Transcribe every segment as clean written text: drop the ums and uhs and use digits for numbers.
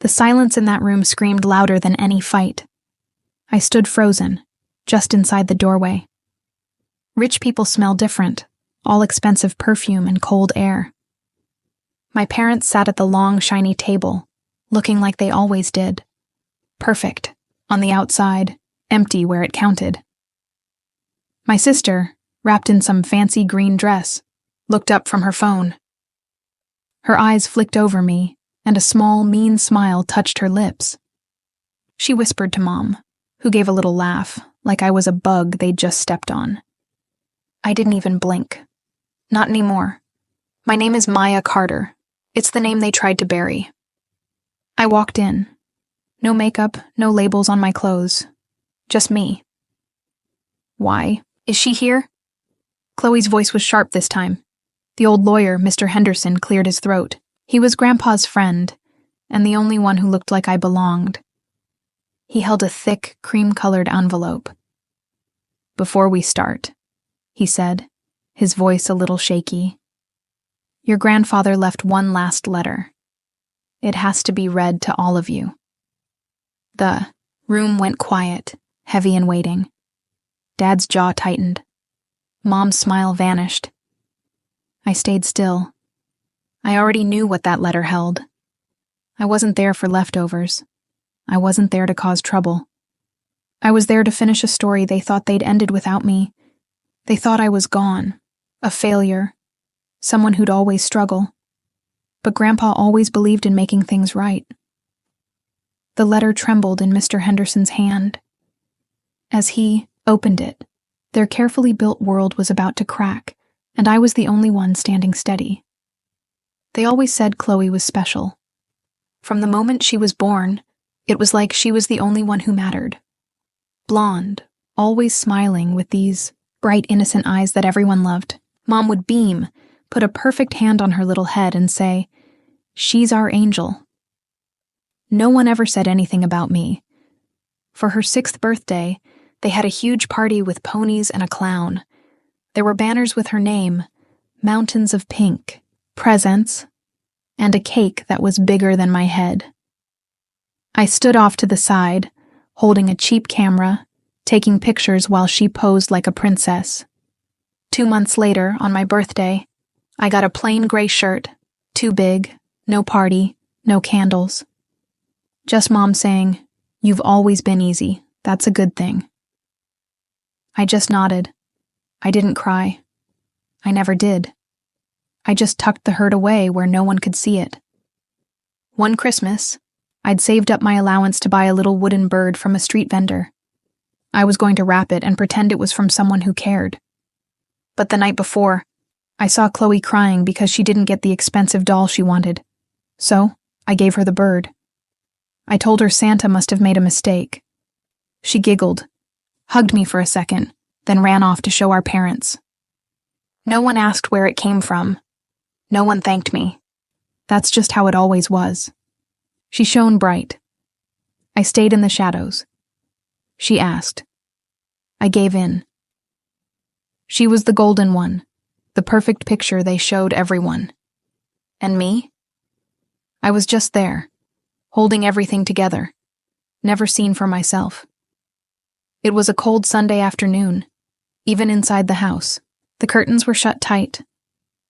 The silence in that room screamed louder than any fight. I stood frozen, just inside the doorway. Rich people smell different, all expensive perfume and cold air. My parents sat at the long, shiny table, looking like they always did. Perfect, on the outside, empty where it counted. My sister, wrapped in some fancy green dress, looked up from her phone. Her eyes flicked over me, and a small, mean smile touched her lips. She whispered to Mom, who gave a little laugh, like I was a bug they'd just stepped on. I didn't even blink. Not anymore. My name is Maya Carter. It's the name they tried to bury. I walked in. No makeup, no labels on my clothes. Just me. Why? Is she here? Chloe's voice was sharp this time. The old lawyer, Mr. Henderson, cleared his throat. He was Grandpa's friend, and the only one who looked like I belonged. He held a thick, cream-colored envelope. "Before we start," he said, his voice a little shaky, "your grandfather left one last letter. It has to be read to all of you." The room went quiet, heavy and waiting. Dad's jaw tightened. Mom's smile vanished. I stayed still. I already knew what that letter held. I wasn't there for leftovers. I wasn't there to cause trouble. I was there to finish a story they thought they'd ended without me. They thought I was gone, a failure, someone who'd always struggle. But Grandpa always believed in making things right. The letter trembled in Mr. Henderson's hand. As he opened it, their carefully built world was about to crack, and I was the only one standing steady. They always said Chloe was special. From the moment she was born, it was like she was the only one who mattered. Blonde, always smiling with these bright, innocent eyes that everyone loved. Mom would beam, put a perfect hand on her little head and say, "She's our angel." No one ever said anything about me. For her 6th birthday, they had a huge party with ponies and a clown. There were banners with her name, mountains of pink, presents, and a cake that was bigger than my head. I stood off to the side, holding a cheap camera, taking pictures while she posed like a princess. 2 months later, on my birthday, I got a plain gray shirt, too big, no party, no candles. Just Mom saying, "You've always been easy, that's a good thing." I just nodded. I didn't cry. I never did. I just tucked the hurt away where no one could see it. One Christmas, I'd saved up my allowance to buy a little wooden bird from a street vendor. I was going to wrap it and pretend it was from someone who cared. But the night before, I saw Chloe crying because she didn't get the expensive doll she wanted. So, I gave her the bird. I told her Santa must have made a mistake. She giggled, hugged me for a second, then ran off to show our parents. No one asked where it came from. No one thanked me. That's just how it always was. She shone bright. I stayed in the shadows. She asked. I gave in. She was the golden one, the perfect picture they showed everyone. And me? I was just there, holding everything together, never seen for myself. It was a cold Sunday afternoon, even inside the house. The curtains were shut tight,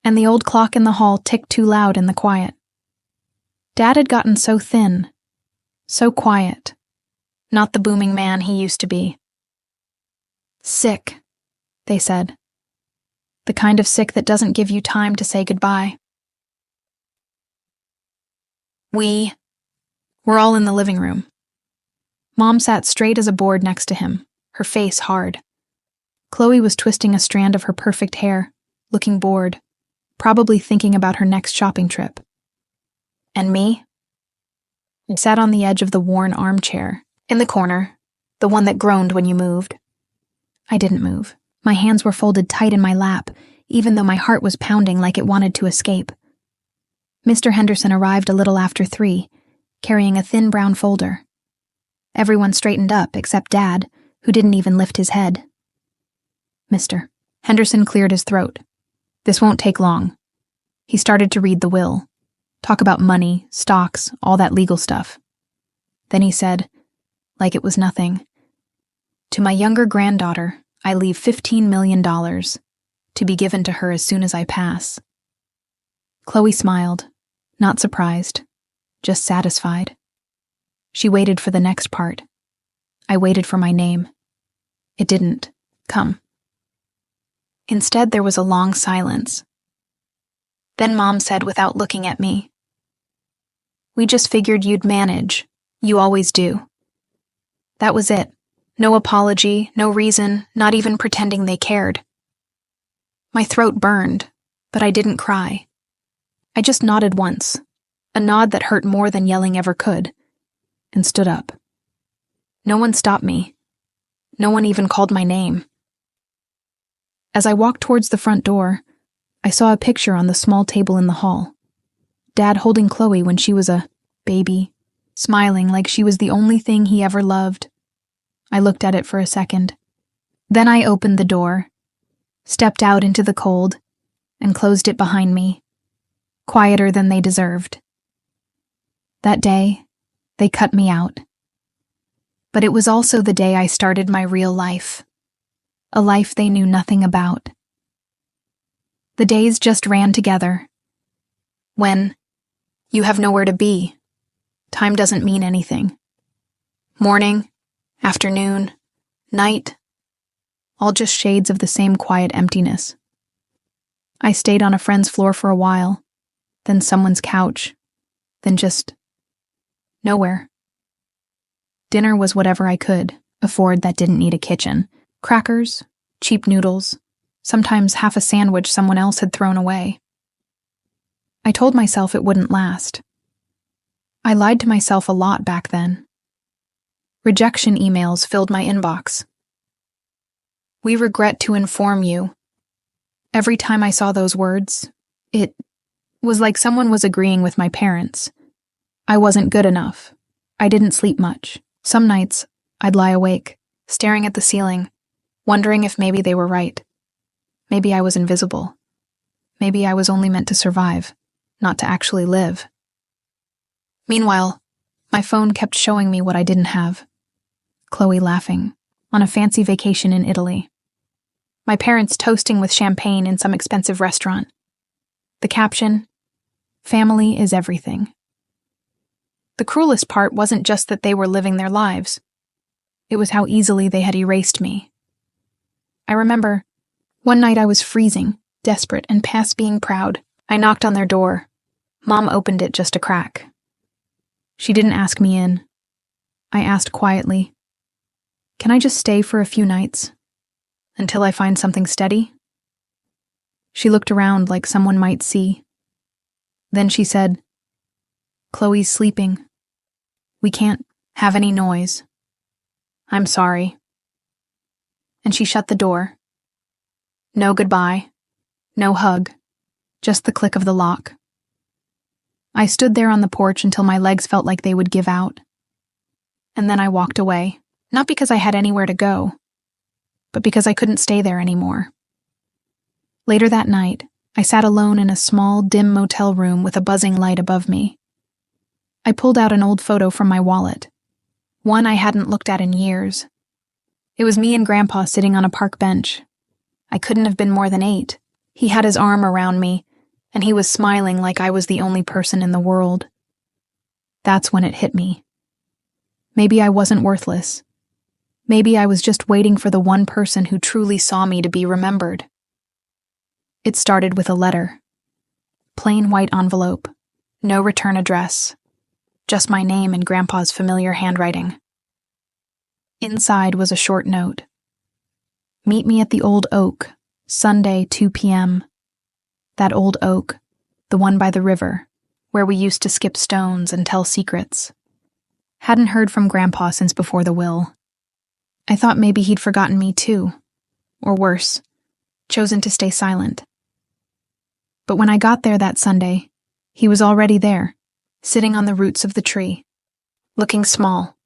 and the old clock in the hall ticked too loud in the quiet. Dad had gotten so thin, so quiet, not the booming man he used to be. Sick, they said. The kind of sick that doesn't give you time to say goodbye. We're all in the living room. Mom sat straight as a board next to him, her face hard. Chloe was twisting a strand of her perfect hair, looking bored, probably thinking about her next shopping trip. And me? I sat on the edge of the worn armchair, in the corner, the one that groaned when you moved. I didn't move. My hands were folded tight in my lap, even though my heart was pounding like it wanted to escape. Mr. Henderson arrived a little after 3, carrying a thin brown folder. Everyone straightened up except Dad, who didn't even lift his head. "Mr." Henderson cleared his throat. "This won't take long." He started to read the will, talk about money, stocks, all that legal stuff. Then he said, like it was nothing, "To my younger granddaughter, I leave $15 million to be given to her as soon as I pass." Chloe smiled, not surprised, just satisfied. She waited for the next part. I waited for my name. It didn't come. Instead, there was a long silence. Then Mom said without looking at me, "We just figured you'd manage. You always do." That was it. No apology, no reason, not even pretending they cared. My throat burned, but I didn't cry. I just nodded once, a nod that hurt more than yelling ever could, and stood up. No one stopped me. No one even called my name. As I walked towards the front door, I saw a picture on the small table in the hall. Dad holding Chloe when she was a baby, smiling like she was the only thing he ever loved. I looked at it for a second. Then I opened the door, stepped out into the cold, and closed it behind me, quieter than they deserved. That day, they cut me out. But it was also the day I started my real life, a life they knew nothing about. The days just ran together. When you have nowhere to be, time doesn't mean anything. Morning, afternoon, night, all just shades of the same quiet emptiness. I stayed on a friend's floor for a while, then someone's couch, then just nowhere. Dinner was whatever I could afford that didn't need a kitchen. Crackers, cheap noodles, sometimes half a sandwich someone else had thrown away. I told myself it wouldn't last. I lied to myself a lot back then. Rejection emails filled my inbox. "We regret to inform you." Every time I saw those words, it was like someone was agreeing with my parents. I wasn't good enough. I didn't sleep much. Some nights, I'd lie awake, staring at the ceiling, wondering if maybe they were right. Maybe I was invisible. Maybe I was only meant to survive, not to actually live. Meanwhile, my phone kept showing me what I didn't have. Chloe laughing, on a fancy vacation in Italy. My parents toasting with champagne in some expensive restaurant. The caption, "Family is everything." The cruelest part wasn't just that they were living their lives. It was how easily they had erased me. I remember, one night I was freezing, desperate, and past being proud. I knocked on their door. Mom opened it just a crack. She didn't ask me in. I asked quietly, "Can I just stay for a few nights? Until I find something steady?" She looked around like someone might see. Then she said, "Chloe's sleeping. We can't have any noise. I'm sorry." And she shut the door. No goodbye, no hug, just the click of the lock. I stood there on the porch until my legs felt like they would give out. And then I walked away, not because I had anywhere to go, but because I couldn't stay there anymore. Later that night, I sat alone in a small, dim motel room with a buzzing light above me. I pulled out an old photo from my wallet, one I hadn't looked at in years. It was me and Grandpa sitting on a park bench. I couldn't have been more than 8. He had his arm around me, and he was smiling like I was the only person in the world. That's when it hit me. Maybe I wasn't worthless. Maybe I was just waiting for the one person who truly saw me to be remembered. It started with a letter. Plain white envelope, no return address, just my name in Grandpa's familiar handwriting. Inside was a short note. "Meet me at the Old Oak, Sunday, 2 p.m. That old oak, the one by the river, where we used to skip stones and tell secrets." Hadn't heard from Grandpa since before the will. I thought maybe he'd forgotten me too, or worse, chosen to stay silent. But when I got there that Sunday, he was already there, sitting on the roots of the tree, looking small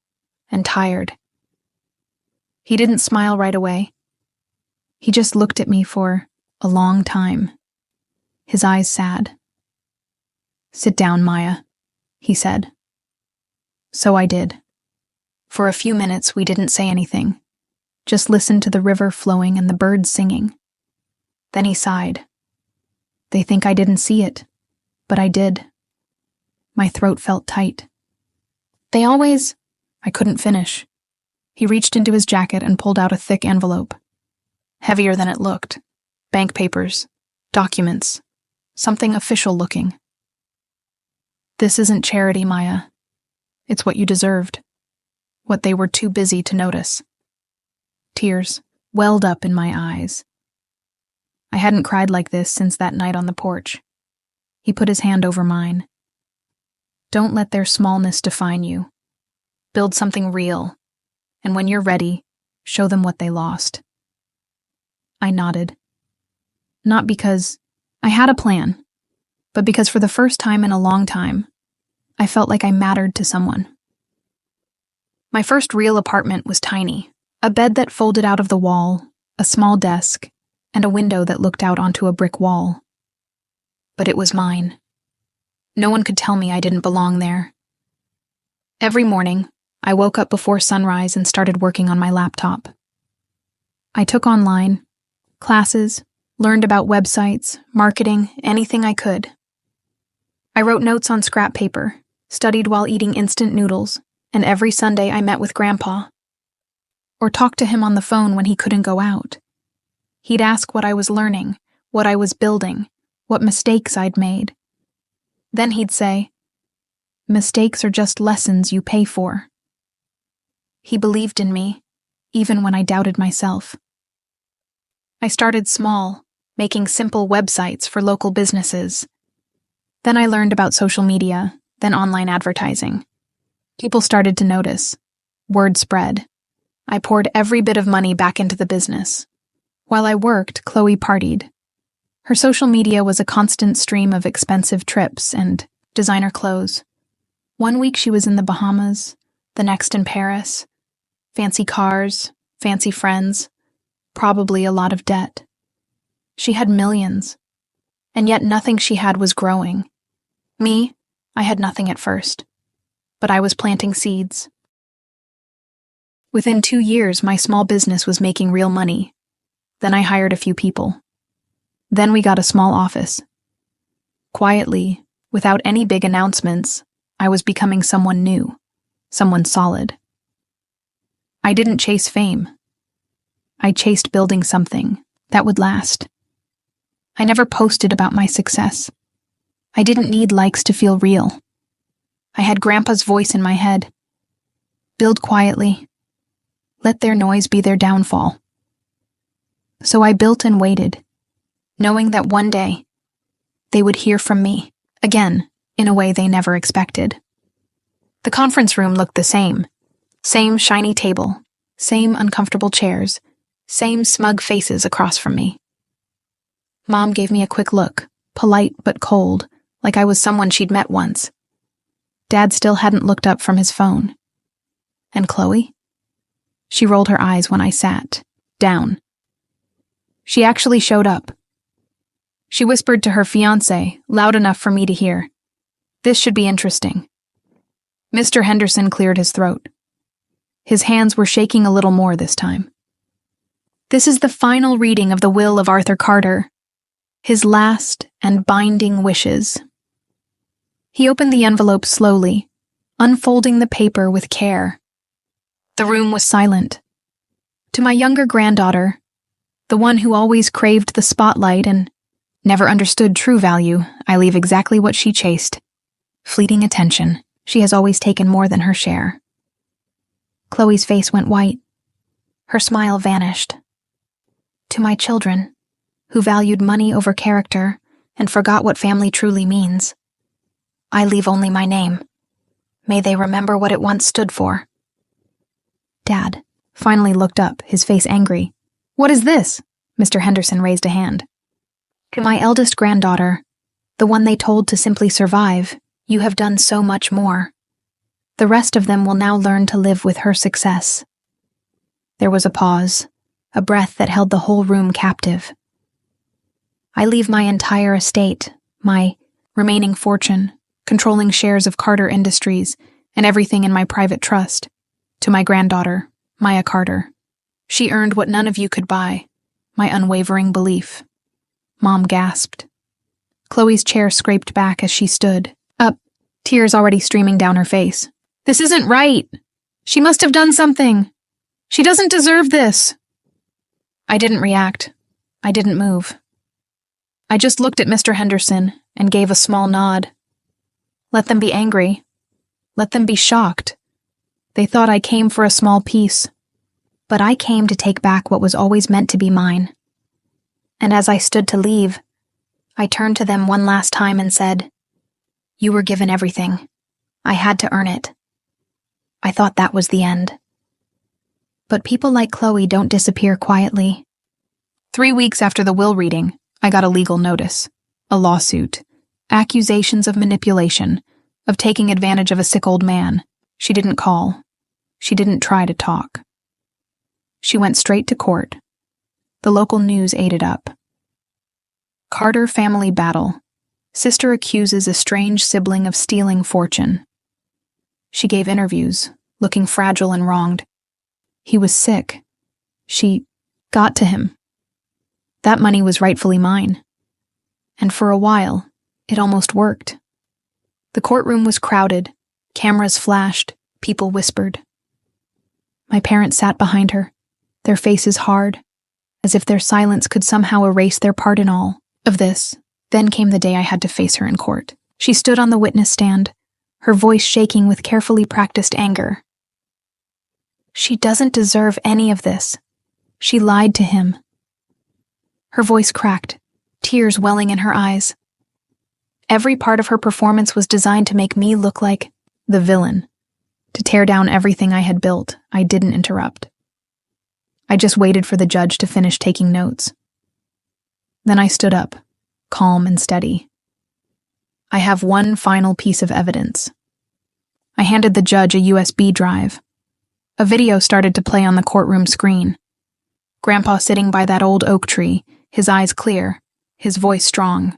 and tired. He didn't smile right away. He just looked at me for a long time, his eyes sad. "Sit down, Maya," he said. So I did. For a few minutes, we didn't say anything, just listened to the river flowing and the birds singing. Then he sighed. "They think I didn't see it, but I did." My throat felt tight. I couldn't finish. He reached into his jacket and pulled out a thick envelope. Heavier than it looked. Bank papers, documents, something official looking. "This isn't charity, Maya. It's what you deserved. What they were too busy to notice." Tears welled up in my eyes. I hadn't cried like this since that night on the porch. He put his hand over mine. "Don't let their smallness define you. Build something real, and when you're ready, show them what they lost." I nodded. Not because I had a plan, but because for the first time in a long time, I felt like I mattered to someone. My first real apartment was tiny, a bed that folded out of the wall, a small desk, and a window that looked out onto a brick wall. But it was mine. No one could tell me I didn't belong there. Every morning, I woke up before sunrise and started working on my laptop. I took online classes, learned about websites, marketing, anything I could. I wrote notes on scrap paper, studied while eating instant noodles, and every Sunday I met with Grandpa. Or talked to him on the phone when he couldn't go out. He'd ask what I was learning, what I was building, what mistakes I'd made. Then he'd say, "Mistakes are just lessons you pay for." He believed in me, even when I doubted myself. I started small, making simple websites for local businesses. Then I learned about social media, then online advertising. People started to notice. Word spread. I poured every bit of money back into the business. While I worked, Chloe partied. Her social media was a constant stream of expensive trips and designer clothes. One week she was in the Bahamas, the next in Paris. Fancy cars, fancy friends, probably a lot of debt. She had millions, and yet nothing she had was growing. Me, I had nothing at first, but I was planting seeds. Within 2 years, my small business was making real money. Then I hired a few people. Then we got a small office. Quietly, without any big announcements, I was becoming someone new, someone solid. I didn't chase fame. I chased building something that would last. I never posted about my success. I didn't need likes to feel real. I had Grandpa's voice in my head. Build quietly. Let their noise be their downfall. So I built and waited, knowing that one day they would hear from me, again, in a way they never expected. The conference room looked the same. Same shiny table, same uncomfortable chairs, same smug faces across from me. Mom gave me a quick look, polite but cold, like I was someone she'd met once. Dad still hadn't looked up from his phone. And Chloe? She rolled her eyes when I sat down. She actually showed up. She whispered to her fiancé, loud enough for me to hear. "This should be interesting." Mr. Henderson cleared his throat. His hands were shaking a little more this time. "This is the final reading of the will of Arthur Carter, his last and binding wishes." He opened the envelope slowly, unfolding the paper with care. The room was silent. To my younger granddaughter, the one who always craved the spotlight and never understood true value, I leave exactly what she chased. Fleeting attention. She has always taken more than her share. Chloe's face went white. Her smile vanished. To my children, who valued money over character and forgot what family truly means, I leave only my name. May they remember what it once stood for. Dad finally looked up, his face angry. "What is this?" Mr. Henderson raised a hand. "To my eldest granddaughter, the one they told to simply survive, you have done so much more. The rest of them will now learn to live with her success." There was a pause, a breath that held the whole room captive. "I leave my entire estate, my remaining fortune, controlling shares of Carter Industries and everything in my private trust, to my granddaughter, Maya Carter. She earned what none of you could buy, my unwavering belief. Mom gasped. Chloe's chair scraped back as she stood, up, tears already streaming down her face. This isn't right. She must have done something. She doesn't deserve this. I didn't react. I didn't move. I just looked at Mr. Henderson and gave a small nod. Let them be angry. Let them be shocked. They thought I came for a small piece. But I came to take back what was always meant to be mine. And as I stood to leave, I turned to them one last time and said, "You were given everything. I had to earn it." I thought that was the end. But people like Chloe don't disappear quietly. 3 weeks after the will reading, I got a legal notice, a lawsuit, accusations of manipulation, of taking advantage of a sick old man. She didn't call. She didn't try to talk. She went straight to court. The local news ate it up. Carter family battle. Sister accuses estranged sibling of stealing fortune. She gave interviews, looking fragile and wronged. He was sick. She got to him. That money was rightfully mine. And for a while, it almost worked. The courtroom was crowded. Cameras flashed. People whispered. My parents sat behind her, their faces hard, as if their silence could somehow erase their part in all of this. Then came the day I had to face her in court. She stood on the witness stand, her voice shaking with carefully practiced anger. She doesn't deserve any of this. She lied to him. Her voice cracked, tears welling in her eyes. Every part of her performance was designed to make me look like the villain, to tear down everything I had built. I didn't interrupt. I just waited for the judge to finish taking notes. Then I stood up, calm and steady. I have one final piece of evidence. I handed the judge a USB drive. A video started to play on the courtroom screen. Grandpa sitting by that old oak tree, his eyes clear, his voice strong.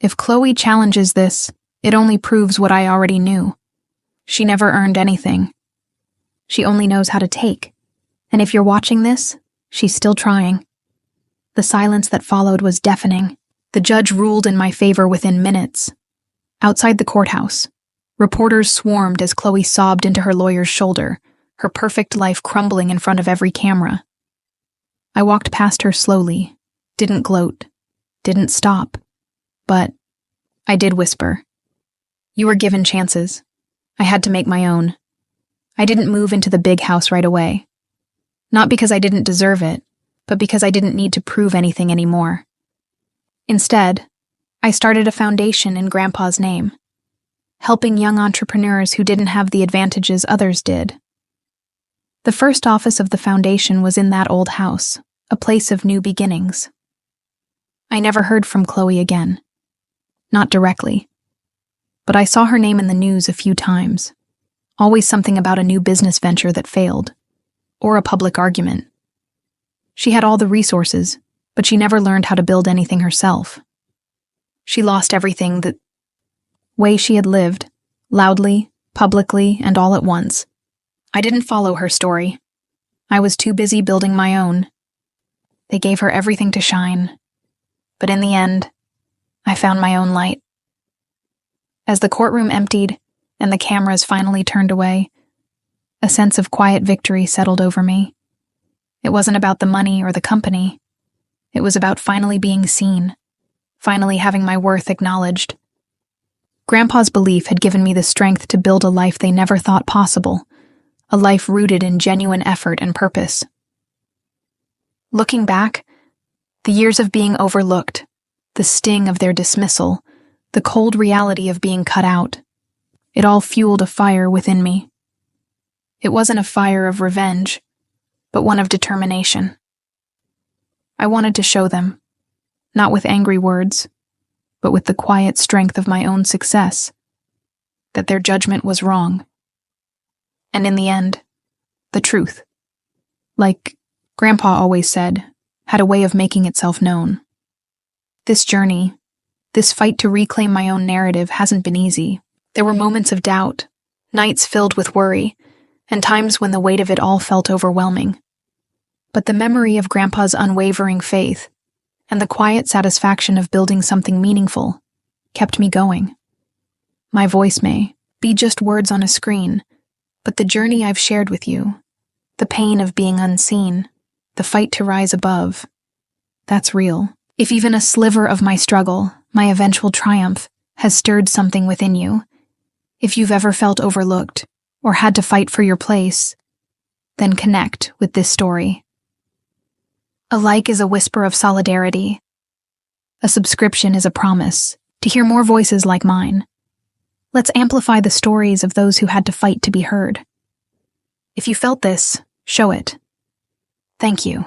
If Chloe challenges this, it only proves what I already knew. She never earned anything. She only knows how to take. And if you're watching this, she's still trying. The silence that followed was deafening. The judge ruled in my favor within minutes. Outside the courthouse, reporters swarmed as Chloe sobbed into her lawyer's shoulder, her perfect life crumbling in front of every camera. I walked past her slowly, didn't gloat, didn't stop. But I did whisper. You were given chances. I had to make my own. I didn't move into the big house right away. Not because I didn't deserve it, but because I didn't need to prove anything anymore. Instead, I started a foundation in Grandpa's name, helping young entrepreneurs who didn't have the advantages others did. The first office of the foundation was in that old house, a place of new beginnings. I never heard from Chloe again. Not directly. But I saw her name in the news a few times. Always something about a new business venture that failed. Or a public argument. She had all the resources, but she never learned how to build anything herself. She lost everything the way she had lived, loudly, publicly, and all at once. I didn't follow her story. I was too busy building my own. They gave her everything to shine. But in the end, I found my own light. As the courtroom emptied and the cameras finally turned away, a sense of quiet victory settled over me. It wasn't about the money or the company. It was about finally being seen, finally having my worth acknowledged. Grandpa's belief had given me the strength to build a life they never thought possible, a life rooted in genuine effort and purpose. Looking back, the years of being overlooked, the sting of their dismissal, the cold reality of being cut out, it all fueled a fire within me. It wasn't a fire of revenge, but one of determination. I wanted to show them, not with angry words, but with the quiet strength of my own success, that their judgment was wrong. And in the end, the truth, like Grandpa always said, had a way of making itself known. This journey, This fight to reclaim my own narrative hasn't been easy. There were moments of doubt, nights filled with worry, and times when the weight of it all felt overwhelming. But the memory of Grandpa's unwavering faith and the quiet satisfaction of building something meaningful kept me going. My voice may be just words on a screen, but the journey I've shared with you, the pain of being unseen, the fight to rise above, that's real. If even a sliver of my struggle, my eventual triumph, has stirred something within you, if you've ever felt overlooked or had to fight for your place, then connect with this story. A like is a whisper of solidarity. A subscription is a promise to hear more voices like mine. Let's amplify the stories of those who had to fight to be heard. If you felt this, show it. Thank you.